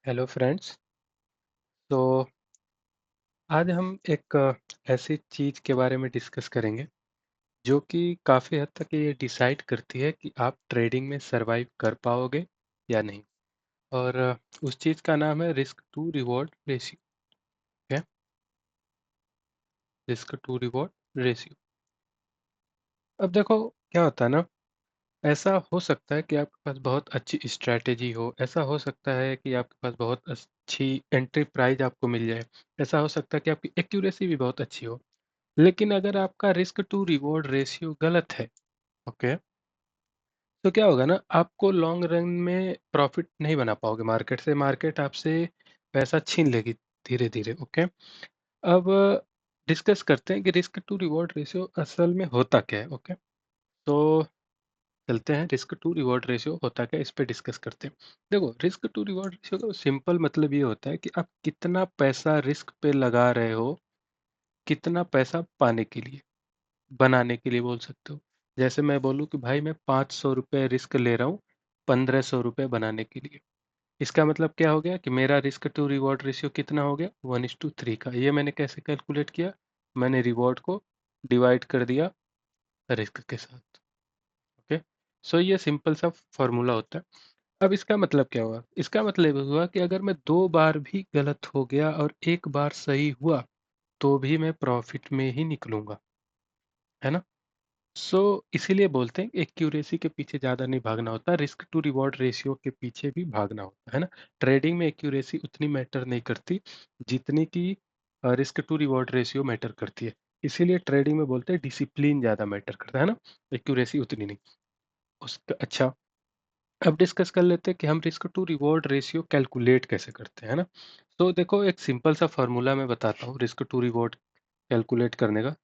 Hello friends. तो आज हम एक ऐसी चीज़ के बारे में डिस्कस करेंगे जो कि काफ़ी हद तक ये डिसाइड करती है कि आप ट्रेडिंग में सरवाइव कर पाओगे या नहीं। और उस चीज़ का नाम है रिस्क टू रिवॉर्ड रेशियो। है रिस्क टू रिवॉर्ड रेशियो। अब देखो क्या होता है ना, ऐसा हो सकता है कि आपके पास बहुत अच्छी स्ट्रैटेजी हो, ऐसा हो सकता है कि आपके पास बहुत अच्छी एंट्री प्राइस आपको मिल जाए, ऐसा हो सकता है कि आपकी एक्यूरेसी भी बहुत अच्छी हो। लेकिन अगर आपका रिस्क टू रिवॉर्ड रेशियो गलत है, ओके, तो क्या होगा ना, आपको लॉन्ग रन में प्रॉफिट नहीं बना पाओगे मार्केट से। मार्केट आपसे पैसा छीन लेगी धीरे धीरे। ओके, अब डिस्कस करते हैं कि रिस्क टू रिवॉर्ड रेशियो असल में होता क्या है। ओके, तो चलते हैं, रिस्क टू रिवॉर्ड रेशियो होता क्या है, इस पे डिस्कस करते हैं। देखो, रिस्क टू रिवॉर्ड रेशियो का सिंपल मतलब ये होता है कि आप कितना पैसा रिस्क पे लगा रहे हो, कितना पैसा पाने के लिए, बनाने के लिए बोल सकते हो। जैसे मैं बोलूँ कि भाई मैं 500 रुपये रिस्क ले रहा हूँ 1500 रुपये बनाने के लिए। इसका मतलब क्या हो गया कि मेरा रिस्क टू रिवॉर्ड रेशियो कितना हो गया, 1:3 का। ये मैंने कैसे कैलकुलेट किया, मैंने रिवॉर्ड को डिवाइड कर दिया रिस्क के साथ। ओके, सो ये सिंपल सा फॉर्मूला होता है। अब इसका मतलब क्या हुआ, इसका मतलब हुआ कि अगर मैं 2 बार भी गलत हो गया और 1 बार सही हुआ तो भी मैं प्रॉफिट में ही निकलूंगा, है ना। सो इसीलिए बोलते हैं एक्यूरेसी के पीछे ज़्यादा नहीं भागना होता, रिस्क टू रिवॉर्ड रेशियो के पीछे भी भागना होता है ना। ट्रेडिंग में एक्यूरेसी उतनी मैटर नहीं करती जितनी कि risk to reward ratio matter करती है। इसीलिए ट्रेडिंग में बोलते हैं डिसिप्लिन ज़्यादा मैटर करता है ना, एक्यूरेसी उतनी नहीं। उसका अच्छा, अब डिस्कस कर लेते हैं कि हम risk to reward ratio calculate कैसे करते हैं ना। तो देखो, एक सिंपल सा फार्मूला मैं बताता हूँ रिस्क टू रिवॉर्ड कैलकुलेट करने का।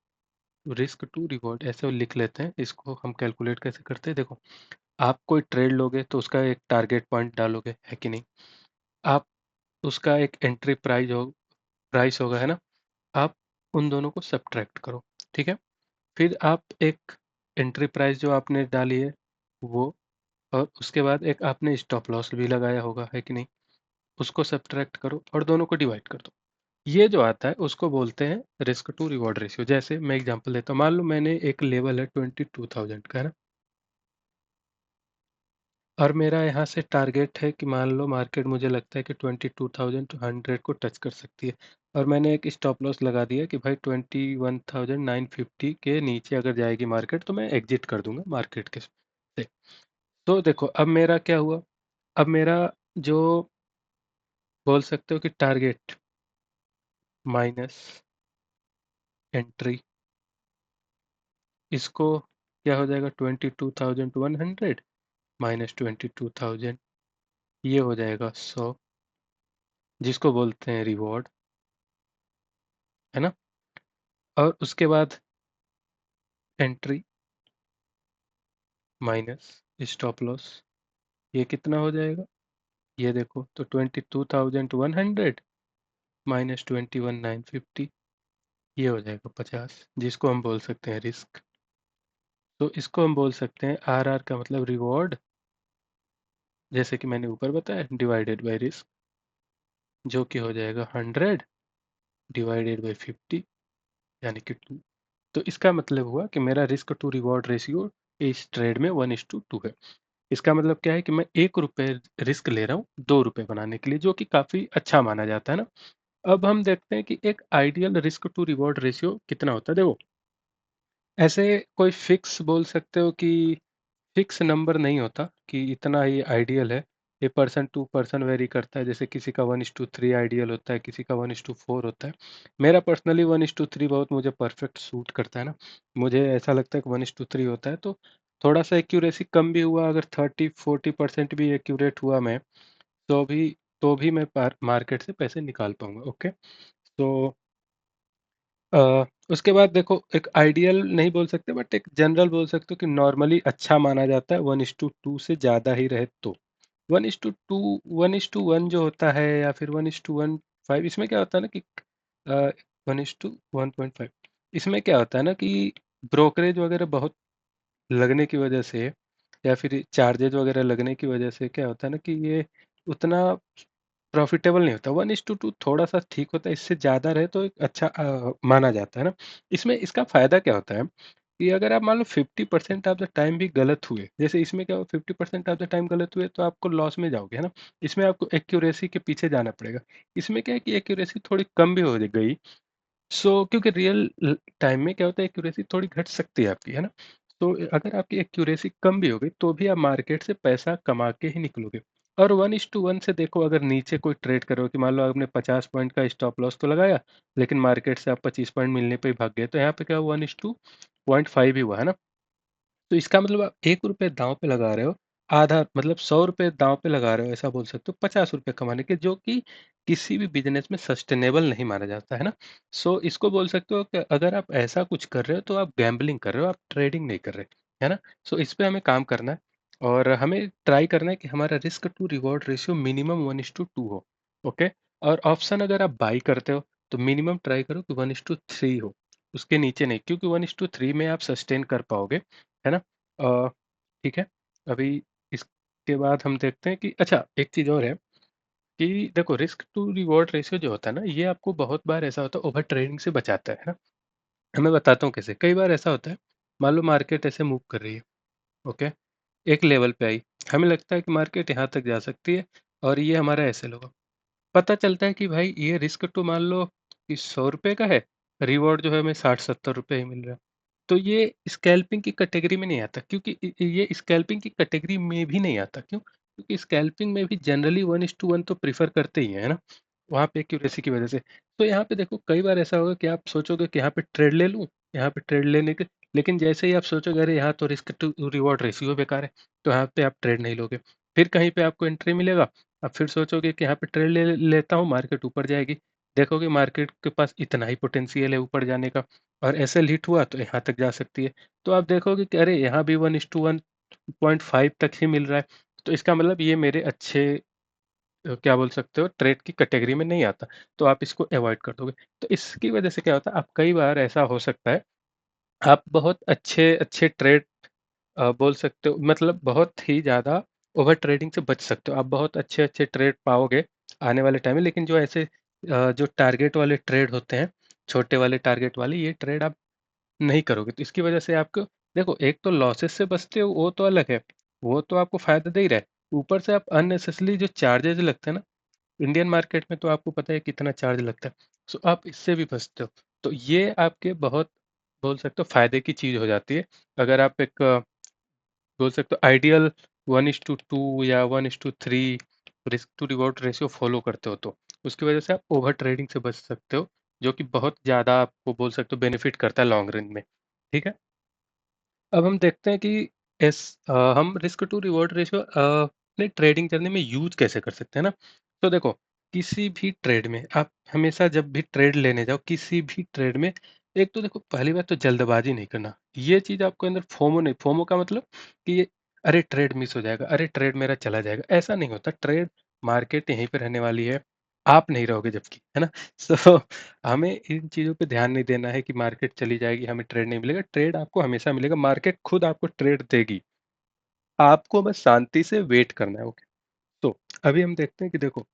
रिस्क टू रिवॉर्ड ऐसे लिख लेते हैं, इसको हम कैलकुलेट कैसे करते हैं। देखो, आप कोई ट्रेड लोगे तो उसका एक टारगेट पॉइंट डालोगे, है कि नहीं। आप उसका एक एंट्री प्राइस होगा, है ना। आप उन दोनों को सब्ट्रैक्ट करो, ठीक है। फिर आप एक एंट्री प्राइस जो आपने डाली है वो, और उसके बाद एक आपने स्टॉप लॉस भी लगाया होगा, है कि नहीं, उसको सब्ट्रैक्ट करो और दोनों को डिवाइड कर दो। ये जो आता है उसको बोलते हैं रिस्क टू रिवॉर्ड रेशियो। जैसे मैं एग्जांपल देता हूँ, मान लो मैंने एक लेवल है 22,000 का, है ना, और मेरा यहाँ से टारगेट है कि मान लो मार्केट मुझे लगता है कि 22,200 को टच कर सकती है, और मैंने एक स्टॉप लॉस लगा दिया कि भाई 21,950 के नीचे अगर जाएगी मार्केट तो मैं एग्जिट कर दूंगा मार्केट के से। तो देखो अब मेरा क्या हुआ, अब मेरा जो बोल सकते हो कि टारगेट माइनस एंट्री, इसको क्या हो जाएगा, 22,100 माइनस 22,000, ये हो जाएगा 100, जिसको बोलते हैं रिवॉर्ड, है ना। और उसके बाद एंट्री माइनस स्टॉप लॉस, ये कितना हो जाएगा, ये देखो, तो 22,100 माइनस 21,950, ये हो जाएगा 50, जिसको हम बोल सकते हैं रिस्क। तो इसको हम बोल सकते हैं आर आर का मतलब रिवॉर्ड, जैसे कि मैंने ऊपर बताया, डिवाइडेड बाय रिस्क, जो कि हो जाएगा 100 डिवाइडेड बाय 50, यानी कि 2। तो इसका मतलब हुआ कि मेरा रिस्क टू रिवॉर्ड रेशियो इस ट्रेड में 1:2 है। इसका मतलब क्या है कि मैं 1 रुपये रिस्क ले रहा हूँ 2 रुपये बनाने के लिए, जो कि काफ़ी अच्छा माना जाता है ना। अब हम देखते हैं कि एक ideal risk to reward ratio कितना होता है। देखो, ऐसे कोई फिक्स बोल सकते हो कि फिक्स नंबर नहीं होता कि इतना ही आइडियल है। ये पर्सन टू पर्सन वेरी करता है, जैसे किसी का 1:3 आइडियल होता है, किसी का 1:4 होता है। मेरा पर्सनली 1:3 बहुत मुझे परफेक्ट सूट करता है ना। मुझे ऐसा लगता है कि 1:3 होता है तो थोड़ा सा एक्यूरेसी कम भी हुआ, अगर 30-40% भी एक्यूरेट हुआ मैं, तो भी मैं मार्केट से पैसे निकाल पाऊंगा। ओके, तो उसके बाद देखो, एक आइडियल नहीं बोल सकते बट एक जनरल बोल सकते हो कि नॉर्मली अच्छा माना जाता है 1:2 से ज़्यादा ही रहे तो। 1:2, 1:1 जो होता है, या फिर 1:1.5, इसमें क्या होता है ना कि 1:1.5, इसमें क्या होता है ना कि ब्रोकरेज वगैरह बहुत लगने की वजह से, या फिर चार्जेज वगैरह लगने की वजह से क्या होता है ना कि ये उतना प्रॉफिटेबल नहीं होता। 1:2 थोड़ा सा ठीक होता है, इससे ज़्यादा रहे तो एक अच्छा माना जाता है ना। इसमें इसका फ़ायदा क्या होता है कि अगर आप मान लो 50% ऑफ द टाइम भी गलत हुए, जैसे इसमें क्या हो 50% ऑफ द टाइम गलत हुए तो आपको लॉस में जाओगे, है ना। इसमें आपको एक्यूरेसी के पीछे जाना पड़ेगा। इसमें क्या है कि एक्यूरेसी थोड़ी कम भी हो गई, क्योंकि रियल टाइम में क्या होता है एक्यूरेसी थोड़ी घट सकती है आपकी, है ना। तो अगर आपकी एक्यूरेसी कम भी हो गई तो भी आप मार्केट से पैसा कमा के ही निकलोगे। और 1:1 से देखो, अगर नीचे कोई ट्रेड करो कि मान लो आपने 50 पॉइंट का स्टॉप लॉस तो लगाया, लेकिन मार्केट से आप 25 पॉइंट मिलने पे ही भाग गए, तो यहाँ पे क्या 1:0.5 ही हुआ, है ना। तो इसका मतलब आप 1 रुपये दांव पे लगा रहे हो, आधा मतलब 100 रुपये दांव पे लगा रहे हो, ऐसा बोल सकते हो 50 रुपये कमाने के, जो कि किसी भी बिजनेस में सस्टेनेबल नहीं माना जाता है ना। इसको बोल सकते हो कि अगर आप ऐसा कुछ कर रहे हो तो आप गैम्बलिंग कर रहे हो, आप ट्रेडिंग नहीं कर रहे, है ना। इस पे हमें काम करना है, और हमें ट्राई करना है कि हमारा risk to reward ratio minimum 1:2 हो। ओके। और ऑप्शन अगर आप बाई करते हो तो मिनिमम ट्राई करो कि 1:3 हो, उसके नीचे नहीं, क्योंकि 1:3 में आप सस्टेन कर पाओगे, है ना। ठीक है। अभी इसके बाद हम देखते हैं कि अच्छा एक चीज़ और है कि देखो, रिस्क टू रिवॉर्ड रेशियो जो होता है ना, ये आपको बहुत बार ऐसा होता है ओवर ट्रेडिंग से बचाता है ना। मैं बताता हूँ कैसे। कई बार ऐसा होता है, मान लो मार्केट ऐसे मूव कर रही है, ओके, एक लेवल पे आई, हमें लगता है कि मार्केट यहाँ तक जा सकती है और ये हमारा एसएल होगा। पता चलता है कि भाई ये रिस्क टू मान लो कि 100 रुपये का है, रिवॉर्ड जो है हमें 60-70 रुपये ही मिल रहा है। तो ये स्कैल्पिंग की कैटेगरी में नहीं आता, क्योंकि ये स्कैल्पिंग की कैटेगरी में भी नहीं आता। क्यों? क्योंकि स्कैल्पिंग में भी जनरली 1:1 तो प्रीफर करते ही हैं, है ना, वहाँ पे एक्यूरेसी की वजह से। तो यहाँ पे देखो, कई बार ऐसा होगा कि आप सोचोगे कि यहाँ पे ट्रेड ले लूँ, यहाँ पे ट्रेड लेने के, लेकिन जैसे ही आप सोचोगे अरे यहाँ तो रिस्क टू रिवॉर्ड रेशियो बेकार है, तो यहाँ पे आप ट्रेड नहीं लोगे। फिर कहीं पे आपको एंट्री मिलेगा, आप फिर सोचोगे कि यहाँ पे ट्रेड ले लेता हूँ, मार्केट ऊपर जाएगी, देखोगे मार्केट के पास इतना ही पोटेंशियल है ऊपर जाने का, और एसएल हिट हुआ तो यहाँ तक जा सकती है। तो आप देखोगे कि अरे यहाँ भी 1:1.5 तक ही मिल रहा है, तो इसका मतलब ये मेरे अच्छे क्या बोल सकते हो ट्रेड की कैटेगरी में नहीं आता, तो आप इसको अवॉइड कर दोगे। तो इसकी वजह से क्या होता है, आप कई बार ऐसा हो सकता है, आप बहुत अच्छे अच्छे ट्रेड बोल सकते हो, मतलब बहुत ही ज़्यादा ओवर ट्रेडिंग से बच सकते हो, आप बहुत अच्छे अच्छे ट्रेड पाओगे आने वाले टाइम में। लेकिन जो ऐसे जो टारगेट वाले ट्रेड होते हैं, छोटे वाले टारगेट वाले, ये ट्रेड आप नहीं करोगे, तो इसकी वजह से आपको देखो, एक तो लॉसेस से बचते हो वो तो अलग है, वो तो आपको फायदा दे ही रहा है, ऊपर से आप अननेसेसरी जो चार्जेस लगते हैं ना, इंडियन मार्केट में तो आपको पता है कितना चार्ज लगता है, आप इससे भी बचते हो। तो ये आपके बहुत बोल सकते हो फायदे की चीज हो जाती है, अगर आप एक बोल सकते हो आइडियल 1:2 या 1:3 risk to reward ratio follow करते हो, तो उसकी वजह से आप ओवर ट्रेडिंग से बच सकते हो, जो कि बहुत ज़्यादा आपको बोल सकते हो बेनिफिट करता है लॉन्ग रन में। ठीक है। अब हम देखते हैं कि हम रिस्क टू रिवॉर्ड रेशियो अपने ट्रेडिंग करने में यूज कैसे कर सकते हैं ना। तो देखो, किसी भी ट्रेड में आप हमेशा जब भी ट्रेड लेने जाओ, किसी भी ट्रेड में, एक तो देखो पहली बात तो जल्दबाजी नहीं करना, ये चीज आपको अंदर फोमो नहीं, फोमो का मतलब कि ये अरे ट्रेड मिस हो जाएगा, अरे ट्रेड मेरा चला जाएगा, ऐसा नहीं होता। ट्रेड मार्केट यहीं पे रहने वाली है, आप नहीं रहोगे जबकि, है ना। सो हमें इन चीज़ों पे ध्यान नहीं देना है कि मार्केट चली जाएगी, हमें ट्रेड नहीं मिलेगा, ट्रेड आपको हमेशा मिलेगा, मार्केट खुद आपको ट्रेड देगी, आपको बस शांति से वेट करना है। ओके। तो अभी हम देखते हैं कि देखो,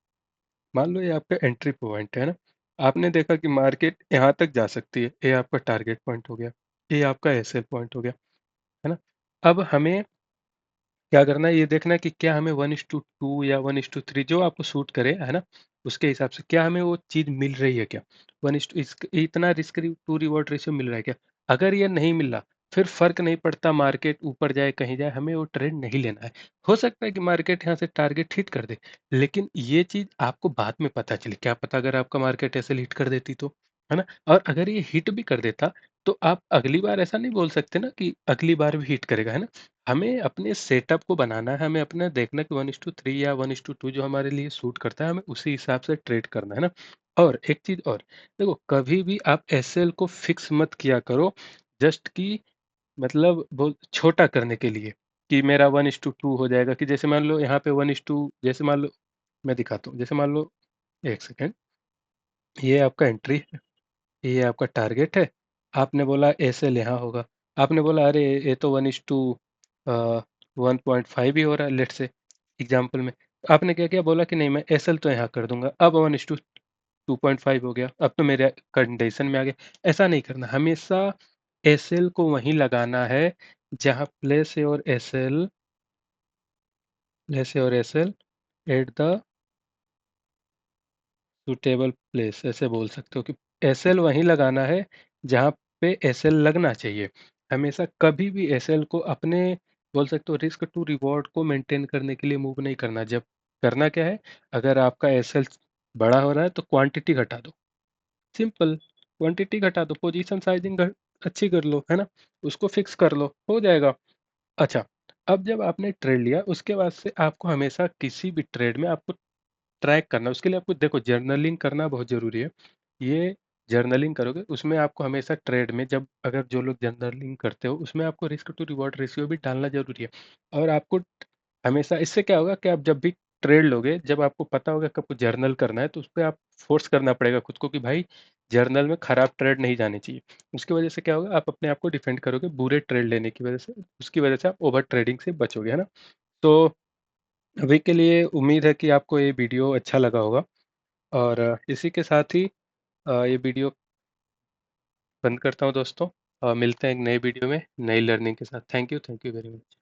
मान लो ये आपका एंट्री पॉइंट है ना, आपने देखा कि मार्केट यहाँ तक जा सकती है, ये आपका टारगेट पॉइंट हो गया, ये आपका एसएल पॉइंट हो गया, है ना। अब हमें क्या करना है, ये देखना है कि क्या हमें 1:2 या 1:3 जो आपको सूट करे, है ना, उसके हिसाब से क्या हमें वो चीज़ मिल रही है क्या, इतना रिस्क टू रिवॉर्ड रेशियो मिल रहा है क्या। अगर ये नहीं मिल रहा, फिर फर्क नहीं पड़ता मार्केट ऊपर जाए कहीं जाए, हमें वो ट्रेंड नहीं लेना है। हो सकता है कि मार्केट यहाँ से टारगेट हिट कर दे, लेकिन ये चीज़ आपको बाद में पता चले, क्या पता अगर आपका मार्केट ऐसे हिट कर देती तो, है ना। और अगर ये हिट भी कर देता, तो आप अगली बार ऐसा नहीं बोल सकते ना कि अगली बार भी हिट करेगा, है ना। हमें अपने सेटअप को बनाना है, हमें अपना देखना कि 1:3 या 1:2 जो हमारे लिए सूट करता है, हमें उसी हिसाब से ट्रेड करना है ना। और एक चीज और, देखो कभी भी आप एसएल को फिक्स मत किया करो, जस्ट कि मतलब बहुत छोटा करने के लिए, कि मेरा 1:2 हो जाएगा, कि जैसे मान लो यहाँ पे 1:2, जैसे मान लो मैं दिखाता हूँ, जैसे मान लो एक सेकेंड, ये आपका एंट्री है, ये आपका टारगेट है, आपने बोला एसएल यहाँ होगा, आपने बोला अरे ये तो 1:1.5 ही हो रहा है लेट से एग्जाम्पल में, आपने क्या किया, बोला कि नहीं मैं एसएल तो यहाँ कर दूंगा, अब 1:2.5 हो गया, अब तो मेरे कंडीशन में आ गया। ऐसा नहीं करना, हमेशा एसएल को वहीं लगाना है जहाँ प्लेस और SL at the suitable place, ऐसे बोल सकते हो कि एसएल वहीं लगाना है जहाँ पे एसएल लगना चाहिए। हमेशा कभी भी एसएल को अपने, बोल सकते हो, रिस्क टू रिवॉर्ड को मेंटेन करने के लिए मूव नहीं करना। जब करना क्या है, अगर आपका एसएल बड़ा हो रहा है तो क्वांटिटी घटा दो, सिंपल। क्वांटिटी घटा दो, पोजीशन साइजिंग अच्छी कर लो, है ना, उसको फिक्स कर लो, हो जाएगा। अच्छा, अब जब आपने ट्रेड लिया उसके बाद से आपको हमेशा किसी भी ट्रेड में आपको ट्रैक करना, उसके लिए आपको देखो जर्नलिंग करना बहुत ज़रूरी है। ये जर्नलिंग करोगे उसमें आपको हमेशा ट्रेड में, जब अगर जो लोग जर्नलिंग करते हो उसमें आपको रिस्क टू रिवॉर्ड रेशियो भी डालना ज़रूरी है। और आपको हमेशा इससे क्या होगा कि आप जब भी ट्रेड लोगे, जब आपको पता होगा कि आपको जर्नल करना है तो उस पे आप फोर्स करना पड़ेगा खुद को कि भाई जर्नल में खराब ट्रेड नहीं जानी चाहिए। उसकी वजह से क्या होगा, आप अपने आप को डिफेंड करोगे बुरे ट्रेड लेने की वजह से, उसकी वजह से आप ओवर ट्रेडिंग से बचोगे, है ना। तो अभी के लिए उम्मीद है कि आपको ये वीडियो अच्छा लगा होगा, और इसी के साथ ही ये वीडियो बंद करता हूँ दोस्तों। मिलते हैं एक नए वीडियो में नई लर्निंग के साथ। Thank you very much.